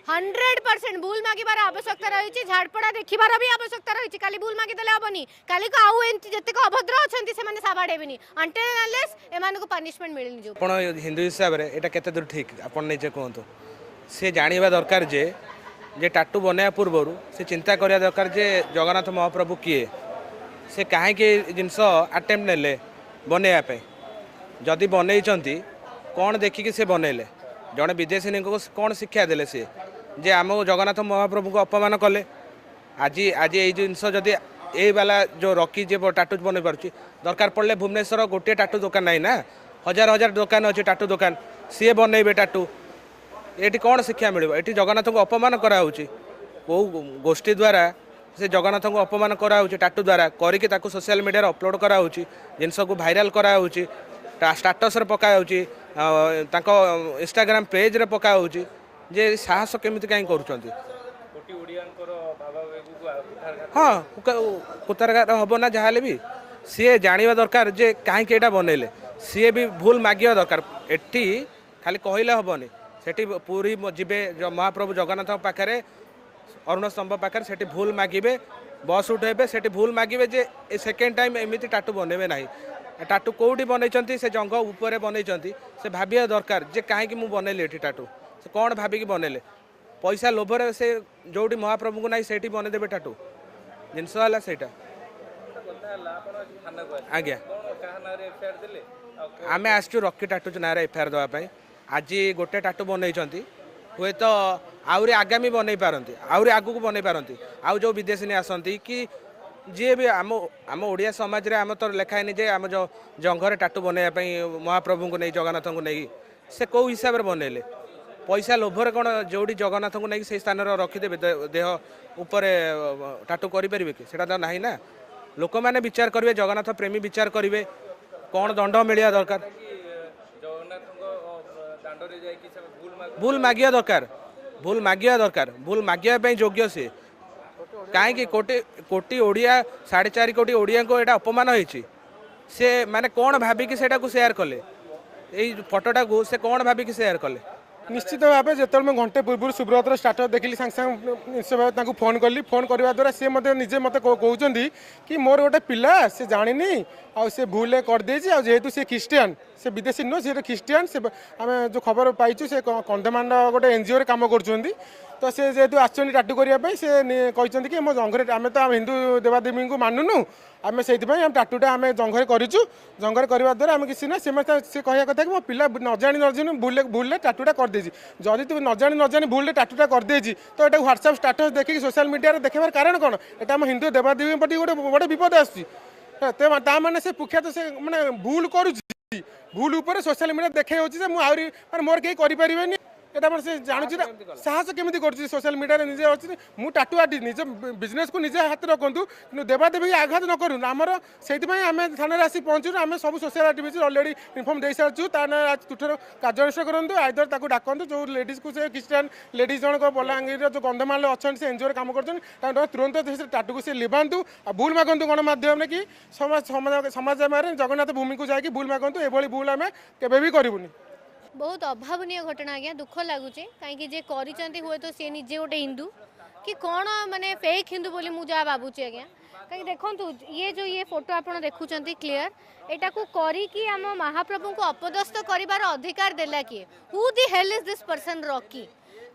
100% भूल मागिबार आवश्यकता रही झाड़पड़ा देखिबार भी आवश्यकता रही खाली भूल मागिदेले हेनी काली को आउ एमती जते अभद्र अच्छा से साबाड़ेबी अनलेस एमान को पनिशमेंट मिलनी जो आपण हिंदू हिसाब से एटा केते दूर ठीक आपण निजे कहतु से जानिबा दरकार जे टाटू बनया पूर्व से चिंता करिया दरकार जे जगन्नाथ महाप्रभु किए से कहीं जिनस अटेम्प्ट नेले बनैया जदि बनई कौन देखिकी से बनैले जड़े विदेशी को कौन शिक्षा देले सी जे आम जगन्नाथ महाप्रभु को अपमान कले आज आज ये जिनस जदि ये वाला जो रखी जे टाटू बन पार्टी दरकार पड़े भुवनेश्वर गोटे टाटू दुकान ना ना हजार हजार दुकान अच्छे टाटू दुकान सी बनइबे टाटू ये कौन शिक्षा मिल ये जगन्नाथ को अपमान कराऊँच कौ गोष्ठी द्वारा से जगन्नाथ को अपमान कराऊँच टाटू द्वारा करके सोशल मीडिया अपलोड कराऊँच जिनस को भाइराल कराऊँच स्टाटस पकाऊँच इंस्टाग्राम पेज रे पकाऊँच जे साहस केमिति कहीं करूँ हाँ कुतारगार हम ना जहाँ भी सी जाना दरकार जे कहीं एटा बनइले सी भी भूल मागिया दरकार एटी खाली कहले हेनी सेठी पूरी जीवे महाप्रभु जगन्नाथ पाखे अरुण स्तंभ पाखे सेठी भूल मागिबे बस उठेबे सेठी भूल मागिबे जे सेकेंड टाइम एमिति टाटू बनइबे नहीं टाटू कौटी बनई से जंग उपर बनई से भाविया दरकार जे कहीं मुझे बनइली ये टाटू से कौन भाविकी बनइले पैसा लोभर से जोटी महाप्रभु को नहीं सेठी बनईदेवे टाटू जिनस है सेटा आज्ञा आम आसचु रॉकी टाटू ना एफआईआर देवाई आज गोटे टाटू बनई हुए तो आहरी आगामी बनई पारती आहरी आगू बनई पारती आउ जो विदेशी आसती कि जी भी आम आम ओडिया समाज रे आम तो लिखाएनि जे आम जो जंघर टाटू बनवाई महाप्रभु को नहीं जगन्नाथ को नहीं से कौ हिसाब से बनइले पैसा लोभर कौन जोड़ी जगन्नाथ को नहीं से स्थान रखीदेवे देह उपर टाटू करेंगे कि तो ना ना लोक मैंने विचार करेंगे जगन्नाथ प्रेमी विचार करेंगे कौन दंड मिलवा दरकार भूल मागिया दरकार भूल मागिया दरकार भूल मागिया योग्य सी कहीं कोटी कोटी ओडिया 4.5 कोटी ओडिया को एटा अपमान होइछि से माने कौन भाविकी सेटा को शेयर कले यही फोटोटा को से कौन भाविकी शेयर कले निश्चित भाव जो मैं घंटे पूर्व सुब्रतर स्टाटस देखिली सांगे निश्चित भाव फोन कली फोन करने द्वारा सी निजे मत कहते कि मोर गोटे पिला से जानी से भूल करदे जेहेतु सी ख्रीस्टियान से विदेशी नुह सी ख्रीस्टियान से आम जो खबर पाइचु से कंधमांड गोटे एनजीओ रे काम कर तो से जेहेतु आसुच्च टाटू करने से कहते कि मो जंघरे आम तो हिंदू देवादेवी को मानुनु आम से टाटूटा आम जंघरे करूँ जंघरे करने द्वारा आम किसी ना से कह कथा कि मो पिला न जानी न जानी भूल टाटूटा करदे जदि तू न जानी भूल टाटूटा करदे तो ये व्हाट्सएप स्टाटस देखिए सोशल मीडिया देखार कारण कौन यहाँ आम हिंदू देवादेवी प्रति गोटे बड़े विपद आसने से कुख्यात से माने भूल करुँ भूल उपर सोशल मीडिया देखा मुझे मोर कहीं करें यहाँ से जानूँ साहस केमी कर सोशल मीडिया निजे अच्छी मुझे टाटू आर्ट निज बिजनेस को निजे हाथ रखु कि देवादेवी आघात न करूँ आमर से आम थाना आसी पहुँचू आम सब सोशल एक्टिविटी अलरेडी इनफर्म दे सारी तुठर कार्यानुष्ठान करूँ आइदर ताकू डाकतु जो लेडीज को से ख्रीस्टान लेडीज जनक बलांगीर जो कंधमाल अच्छा से एनजीओ काम कर तुरंत टाटू को से लिभातु भूल मागतु गणमाध्यम कि समाज जगन्नाथ भूमि को जाकि भूल मागतु ये भूल आम के करूनी बहुत अभावनीय घटना आज्ञा दुख लगुच कहीं जे कर हुए तो सी निजे गोटे हिंदू कि कौन माने फेक हिंदू बोली मुझे भावुची आज्ञा कहीं देखु ये फोटो आप देखुं क्लीयर एटा को करी आम महाप्रभु को अपदस्थ कर अधिकार देला किए who the hell is this person Rocky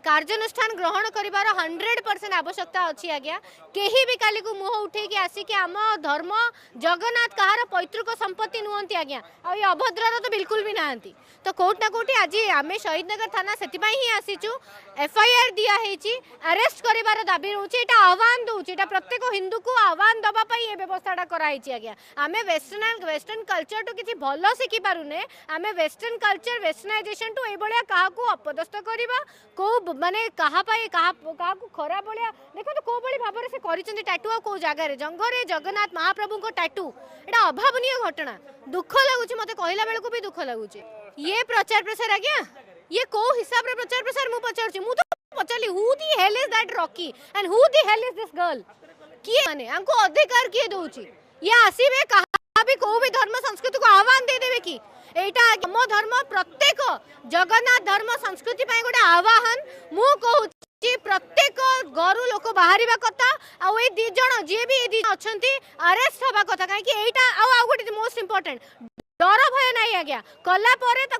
कार्यानुष्ठान ग्रहण कर 100% आवश्यकता अच्छी आज्ञा कहीं भी काली को मुह उठे आसिक आम धर्म जगन्नाथ कहार पैतृक संपत्ति नुहति आज्ञा आ अभद्र तो बिल्कुल भी नहांती तो कोर्ट ना कोटी आज आम शहीदनगर थाना से ही आसीचु एफआईआर दिखाई अरेस्ट कर दाबी रोचे यहाँ आह्वान दूचे प्रत्येक हिंदू को आह्वान दवाई ये व्यवस्था कराई आज्ञा आम वेस्टर्न कल्चर टू किसी भल शिखी पारुने आम वेस्टर्न कल्चर वेस्टर्नाइजेशन टू ये क्या अपदस्थ करवा कौ माने कहा खराब भाया देखो तो कौ भाव से कर टाटू आ कौ जगार जंगरे जगन्नाथ महाप्रभु को टाटू यहाँ अभावनीय घटना दुख लगुच मत कहला बेलू भी दुख लगुच ये प्रचार प्रसार आज्ञा ये कौ हिसाब रे प्रचार प्रसार मु पचार मु तो पचाली who the hell is that Rocky and who the hell is this girl किए माने हमको अधिकार किए दउची ये आसीबे कहा भी को भी धर्म संस्कृति को आह्वान दे देबे कि एटा हम धर्म प्रत्येक जगन्नाथ धर्म संस्कृति गोटे आह्वान मु कहूँ गरु लोक बाहर कथा आई दी जन जी भी अच्छा अरेस्ट हवा कथा कहीं यहाँ गोटे मोस्ट इंपोर्टेंट डर भय ना आज्ञा कला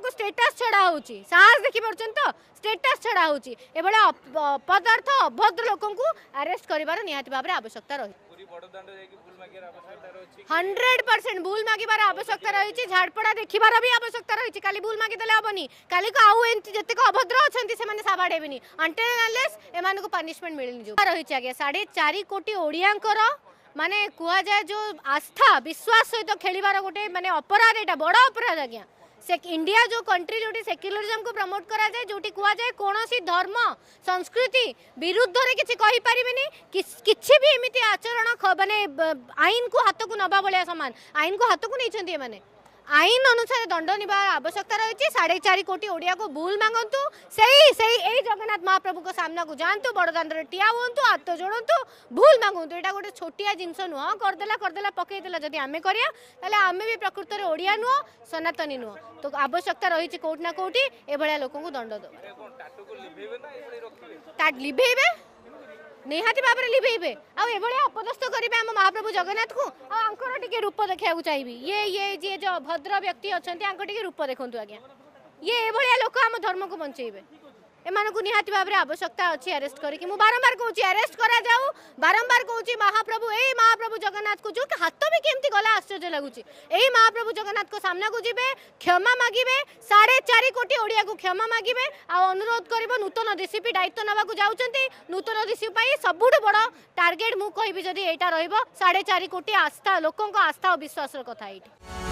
स्टेटस छड़ा हो साहस देखी पार्थ तो स्टेटस छड़ा होभा अपदार्थ अभद्र लोक अरेस्ट कर निहाती भाव आवश्यकता रही 100% भूल मागिबार आवश्यकता रही झाड़पड़ा देखिबार भी आवश्यकता रही खाली भूल मागिदेले हेनी काली को आउ एमती जितक अभद्र अच्छा से साबाड़ हेबी अनटिल एम पनिशमेंट मिलनी रही आज्ञा 4.5 कोटी ओडियांकर माने कुआ जाए जो आस्था विश्वास सहित खेलिबार गोटे माने अपराध एटा बड़ अपराध आज्ञा से इंडिया जो कंट्री जो सेक्युलरिज्म को प्रमोट करा जाए जो कुआ जाए कौन धर्म संस्कृति विरुद्ध रे किछि कहि परिबेनी किछि भी एमिति आचरण माने आईन को हाथ को नबा भलिया समान आईन को हाथ को नहीं माने आईन अनुसार दंड निबा आवश्यकता रही 4.5 कोटी ओडिया को भूल मांगतु सही जगन्नाथ महाप्रभु को सामना को जानतु बड़दान ठिया हुंतु हाथ जोड़तु भूल मांगतु एटा गोटे छोटिया जिनस नुह करदेला पकईदेला जदि आमे करिया ताले आमे भी प्रकृत रे ओडिया नुह सनातनी नुह तो आवश्यकता रही कोट ना कोटी ए भलिया लोक को दंड दो टाट लिभेबे निहाती भाव में लिभेबे आभलिया अपदस्थ करेंगे आम महाप्रभु जगन्नाथ को आंकर टिके रूप देखा चाहिए ये जी जो भद्र व्यक्ति अच्छा टिके रूप देखु आज्ञा ये एभलिया लोक आम धर्म को बंचेबे एमानकु निहाती भाव में आवश्यकता अच्छी अरेस्ट करके मु बारंबार कहूँ अरेस्ट करा जाऊ बारंबार कहूँ महाप्रभु जगन्नाथ को जो हाथ भी केमती गला आश्चर्य लगुच यही महाप्रभु जगन्नाथ को सामना को जीवे क्षमा मागिबे 4.5 कोटी ओडिया को क्षमा मागिबे अनुरोध कर नूतन डीसीपी दायित्व नवाक जाऊँच नूतन डीसीपी सबुठ बड़ टार्गेट मु कहबी जदि एटा रहिबो 4.5 कोटी आस्था लोकों आस्था और विश्वास कथा ये।